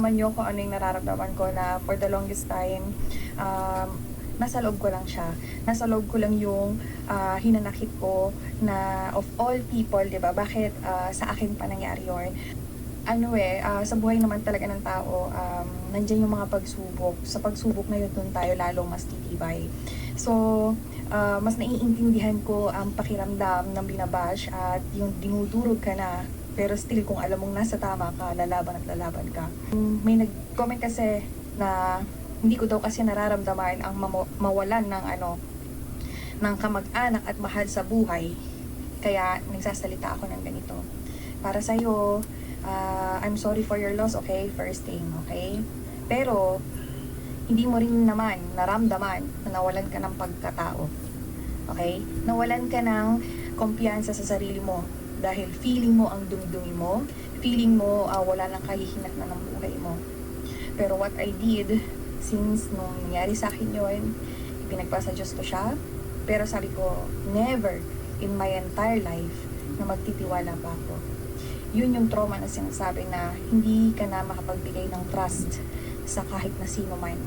naman niyo kung ano yung nararamdaman ko na for the longest time, nasa loob ko lang siya. Nasa loob ko lang yung hinanakit ko na of all people, di ba? Bakit sa akin pa nangyari yun? Sa buhay naman talaga ng tao, nandiyan yung mga pagsubok. Sa pagsubok na yun, doon tayo lalong mas titibay. So, mas naiintindihan ko ang pakiramdam ng binabash at yung dinudurog ka na, pero still kung alam mong nasa tama ka, lalaban at lalaban ka. May nag-comment kasi na hindi ko daw kasi nararamdaman ang mawalan ng kamag-anak at mahal sa buhay. Kaya nagsasalita ako ng ganito. Para sa'yo, I'm sorry for your loss, okay? First thing, okay? Pero, hindi mo rin naman naramdaman na nawalan ka ng pagkatao. Okay? Nawalan ka ng kumpiyansa sa sarili mo dahil feeling mo ang dumi-dumi mo, feeling mo wala nang kahihinat na ng buhay mo. Pero what I did, since nung nangyari sa akin yun, pinagpasa Diyos ko siya, pero sabi ko, never in my entire life na magtitiwala pa ako. Yun yung trauma na sinasabi na hindi ka na makapagbigay ng trust sa kahit na sino man.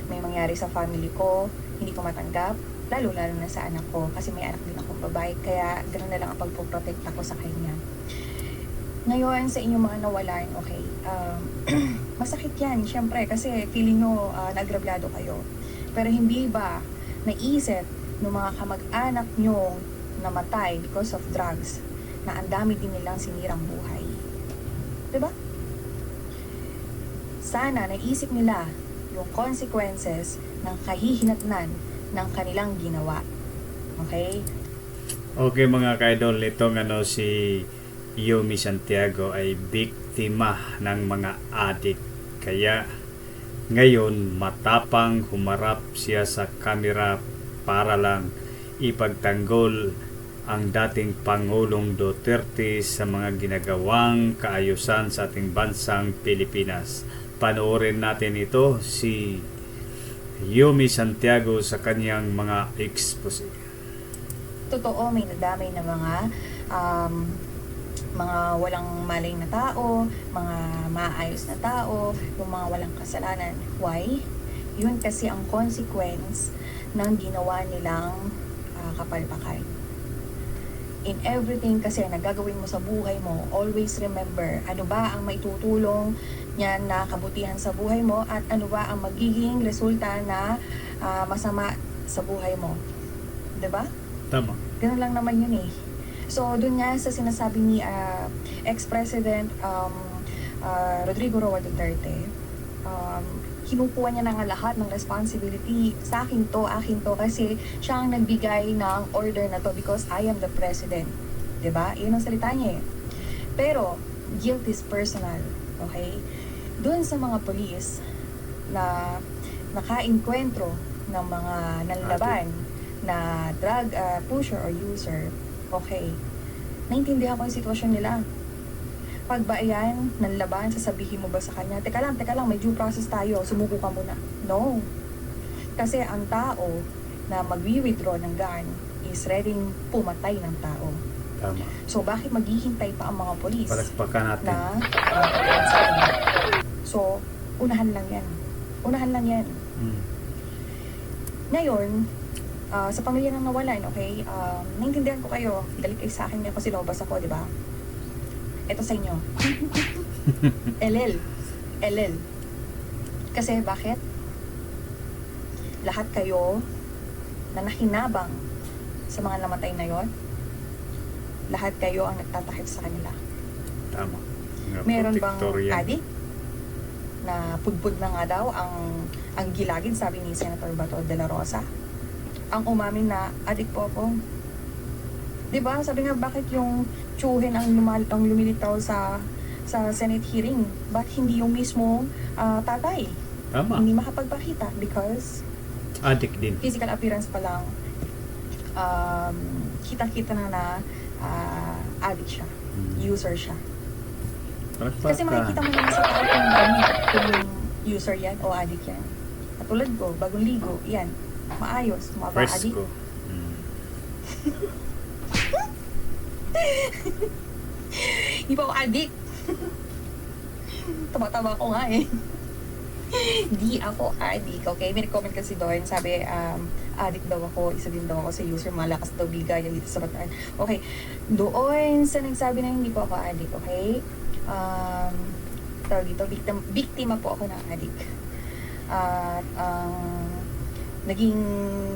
May mangyari sa family ko, hindi ko matanggap, lalo-lalo na sa anak ko, kasi may anak din akong babae, kaya ganoon na lang ang pagpoprotect ako sa kanya. Ngayon, sa inyong mga nawalan, okay, masakit yan, syempre, kasi feeling nyo naagrabyado kayo. Pero hindi ba naisip ng mga kamag-anak nyong namatay because of drugs, na ang dami din nilang sinirang buhay? Diba? Sana naisip nila yung consequences ng kahihinatnan ng kanilang ginawa. Okay? Okay mga ka-idol, itong si Yumi Santiago ay biktima ng mga adik. Kaya ngayon matapang humarap siya sa kamera para lang ipagtanggol ang dating Pangulong Duterte sa mga ginagawang kaayusan sa ating bansang Pilipinas. Panoorin natin ito, si Yumi Santiago sa kanyang mga expose. Totoo, may nadamay na mga walang malay na tao, mga maayos na tao, yung mga walang kasalanan. Why? Yun kasi ang consequence ng ginawa nilang kapalpakan. In everything kasi na gagawin mo sa buhay mo, always remember ano ba ang maitutulong niyan na kabutihan sa buhay mo at ano ba ang magiging resulta na masama sa buhay mo. 'Di ba? Tama. Ganun lang naman yun eh. So, dun nga sa sinasabi ni ex-president Rodrigo Roa Duterte, kinukuha niya na nga lahat ng responsibility. Sa akin to, kasi siya ang nagbigay ng order na to because I am the president. 'Di ba? Yun ang salita niya eh. Pero, guilt is personal. Okay? Doon sa mga polis na naka-enkwentro ng mga nanlaban na drug pusher or user, okay, naintindihan ko yung sitwasyon nila. Pag ba yan, nanlaban, sasabihin mo ba sa kanya, teka lang, may due process tayo, sumuko ka muna. No. Kasi ang tao na mag-withdraw ng gun is ready pumatay ng tao. Tama. So, bakit maghihintay pa ang mga polis Palakpakan natin. na so, unahan lang yan. Ngayon, sa pamilya ng nawalan, okay, naintindihan ko kayo, galit kayo sa akin kasi lobas ako, di ba? Ito sa inyo. LL. Kasi bakit? Lahat kayo na nakinabang sa mga namatay na yon, lahat kayo ang nagtatakip sa kanila. Tama. Meron bang adik na pudpud na nga daw ang gilagid, sabi ni Senator Bato de la Rosa, ang umamin na adik po ako. Diba? Sabi nga, bakit yung tsuhin ang lumilitaw sa Senate hearing? Bakit hindi yung mismo tatay? Tama. Hindi makapagpakita because Adik din. physical appearance pa lang, kita-kita na addict siya, user siya. Kasi makikita mo naman sa tao kung user yan o addict yan. Katulad ko, bagong ligo, yan, maayos, mapa-addict. Fresco. Hindi pa ako addict. Tama-tama ko nga eh. Di ako addict, okay? May comment kasi doon, sabi, addict daw ako, isa din daw ako sa user, malakas daw bigayan dito sa Bataan. Okay, doon sa nagsabi na hindi po ako addict, okay? Tawag dito, biktima po ako ng addict. At naging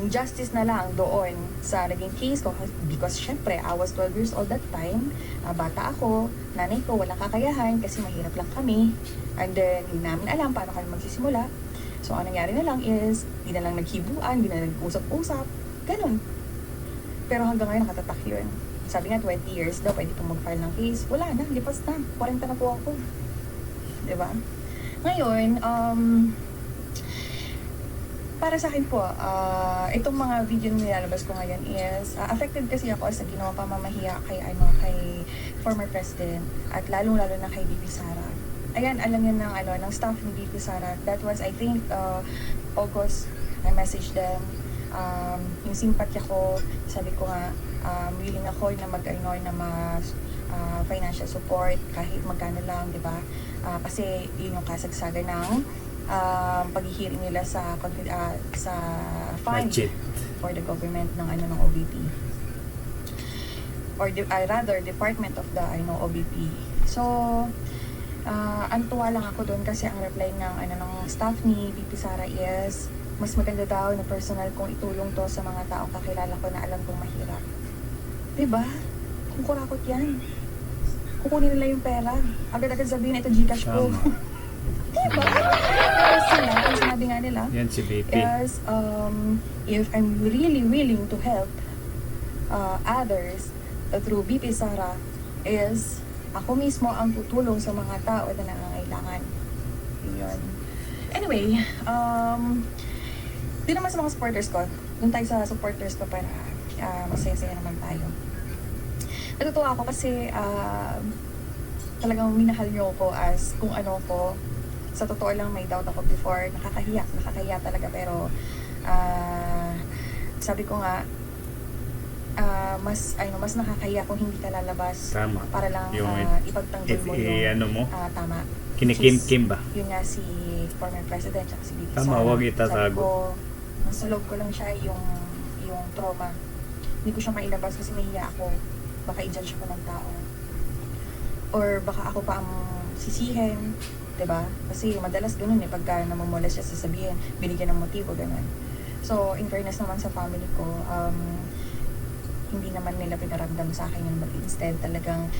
justice na lang doon sa naging case ko because syempre I was 12 years old that time, bata ako, nanay ko walang kakayahan kasi mahirap lang kami, and then hindi namin alam paano kami magsisimula. So ang nangyari na lang is di na lang naghibuan, di na nag-usap-usap, ganun. Pero hanggang ngayon nakatatak yun. Sabi nga 20 years daw pwede pong mag-file ng case, wala na, lipas na, 40 na po ako, diba? Ngayon, para sa akin po, itong mga video na nilalabas ko ngayon is affected kasi ako sa ginawang pamamahiya kay former president at lalong-lalo na kay VP Sara. Ayan, alam niyo ng staff ni VP Sara. That was, I think, August. I messaged them. Yung simpatya ko, sabi ko nga, willing ako na financial support kahit magkano lang, di ba? Kasi yun yung kasagsagan ng paghihiring nila sa fund Budget for the government ng OBP or rather department of the OBP. So ang tuwa lang ako doon kasi ang reply ng staff ni VP Sara is mas maganda daw na personal kung itulong to sa mga taong kakilala ko na alam kong mahirap. Diba? Kung kurakot yan, kukunin nila yung pera, agad-agad sabihin ito Gcash ko. Diba? Pero sila, ang sinabi nga nila, yan si VP. is, if I'm really willing to help others through VP Sara, is ako mismo ang tutulong sa mga tao na nangangailangan. Yun. Anyway, di naman sa mga supporters ko, dun tayo sa supporters ko para masaya-saya naman tayo. Natutuwa ako kasi talagang minahal niyo ako as kung ano ko. Sa totoo lang, may doubt ako before. Nakakahiya talaga. Pero, sabi ko nga, mas nakakahiya kung hindi ka lalabas. Tama. Para lang Yung ipagtanggol mo yung tama. Kinikim-kim ba? Yun nga si former president at si VP Tama, Sara. huwag itatago. Sabi ko, nasa loob ko lang siya yung trauma. Hindi ko siya mailabas kasi mahiya ako. Baka i-judge ako ng tao. Or baka ako pa ang sisihin. Diba? Kasi madalas ganun pagka namumula siya sasabihin, binigyan ng motibo, ganun. So, in fairness naman sa family ko, hindi naman nila pinaramdam sa akin yun, but instead talagang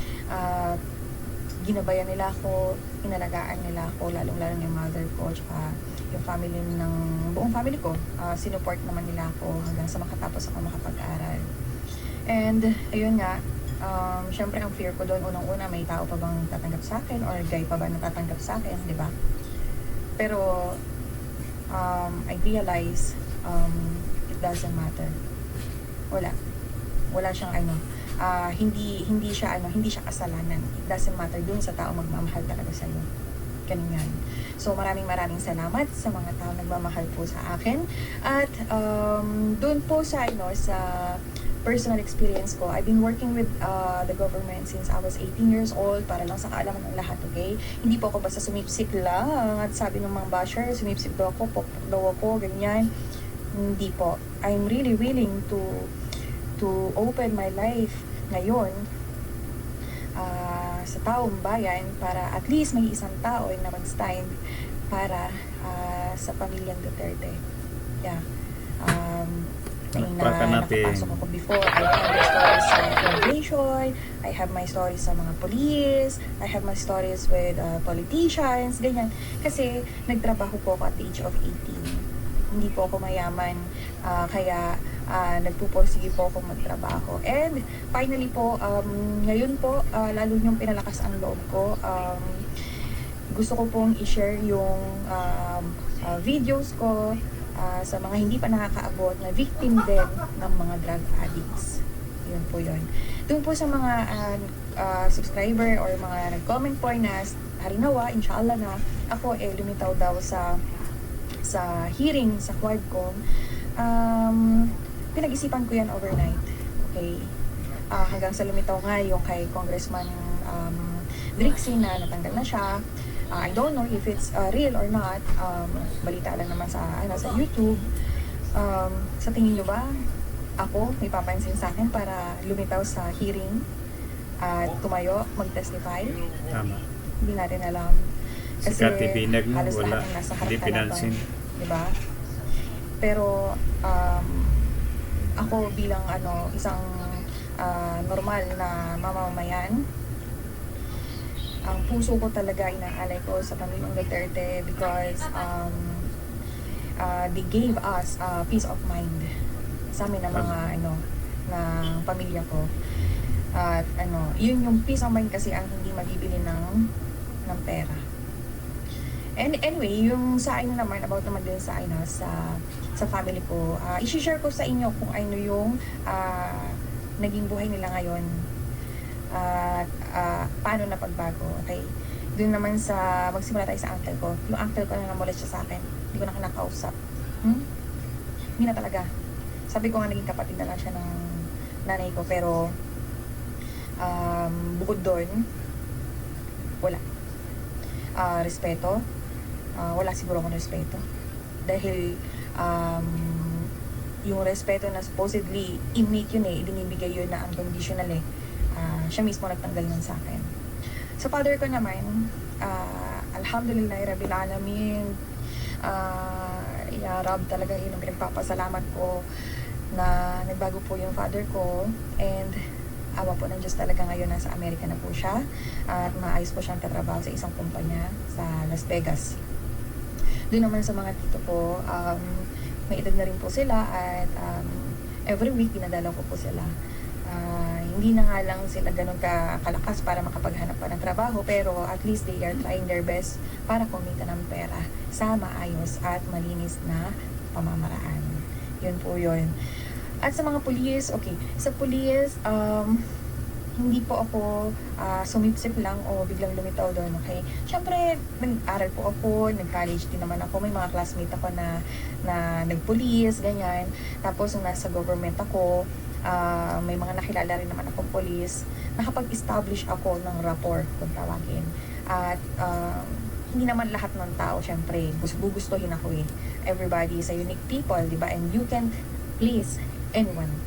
ginabayan nila ako, inalagaan nila ako, lalong-lalo yung mother ko, tsaka yung family ng buong family ko, sinuport naman nila ako hanggang sa makatapos ako makapag-aral. And, ayun nga, syempre ang fear ko doon, unang-una, may tao pa bang tatanggap sa akin or guy pa ba natatanggap sa akin, di ba? Pero I realize it doesn't matter. Wala siyang hindi siya kasalanan. It doesn't matter dun sa tao magmamahal talaga sa iyo. Ganun yan. So maraming salamat sa mga tao nagmamahal po sa akin. At doon po sa sa personal experience ko, I've been working with the government since I was 18 years old para lang sa kaalaman ng lahat, okay? Hindi po ako basta sumipsip lang at sabi ng mga basher, sumipsip daw ako, pokpok daw ako, ganyan. Hindi po. I'm really willing to open my life ngayon sa taong bayan para at least may isang tao na mag-stand para sa pamilyang Duterte. Yeah. Nakapasok ako before. I have my stories sa immigration, I have my stories sa mga police, I have my stories with politicians, ganyan. Kasi nagtrabaho po ako at the age of 18. Hindi po ako mayaman, kaya nagpupursige po ako magtrabaho. And finally po, ngayon po, lalo niyong pinalakas ang loob ko. Gusto ko pong i-share yung videos ko sa mga hindi pa nakakaabot na victim din ng mga drug addicts. Yun po yun. Doon po sa mga subscriber or mga nag-comment po na harinawa, inshallah na ako lumitaw daw sa hearing sa Quadcom. Pinag-isipan ko yan overnight. Okay? Hanggang sa lumitaw nga yung kay Congressman Drixie na natanggal na siya. I don't know if it's real or not. Balita lang naman sa YouTube. Sa tingin nyo ba, ako may papansin sa akin para lumitaw sa hearing at tumayo, mag-testify? Tama. Hindi natin alam. Si Cathy Binag mo, halos wala. lahat ng nasa Hindi harap pinansin. diba? Pero, ako bilang isang normal na mamamayan, ang puso ko talaga inaalay ko sa pamilyang Duterte because they gave us peace of mind sa amin ng mga ng pamilya ko. At yun yung peace of mind kasi ang hindi mabibili ng pera. And anyway, yung sa akin naman, about naman din sa sa family ko, i-share ko sa inyo kung ano yung naging buhay nila ngayon at paano na pagbago, okay? Doon naman magsimula tayo sa uncle ko. Yung uncle ko na namulat siya sa akin, hindi ko na kinakausap. Hindi na talaga. Sabi ko nga naging kapatid na lang siya ng nanay ko, pero bukod doon, wala. Respeto, wala siguro akong respeto. Dahil yung respeto na supposedly innate yun ibinibigay yun na unconditional siya mismo nagtanggal nun sa akin. Sa father ko naman, alhamdulillah rabbil alamin, ya Rab, talaga yun ang pinagpapasalamat ko na nagbago po yung father ko, and awa po ng Diyos talaga ngayon nasa Amerika na po siya at maayos po siyang katrabaho sa isang kumpanya sa Las Vegas. Doon naman sa mga tito ko, may edad na rin po sila at every week dinadalaw ko po sila. Hindi na nga lang sila ganun kalakas para makapaghanap pa ng trabaho, pero at least they are trying their best para kumita ng pera sa maayos at malinis na pamamaraan. Yun po yun. At sa mga pulis, okay, sa pulis, hindi po ako sumipsip lang o biglang lumitaw doon, okay? Siyempre, nag-aral po ako, nag-college din naman ako, may mga classmate ako na nag-police, ganyan. Tapos, nung nasa government ako, may mga nakilala rin naman akong police, nakapag-establish ako ng rapport, kung tawagin. At hindi naman lahat ng tao, syempre, gugustuhin ako Everybody is a unique people, di ba? And you can please anyone.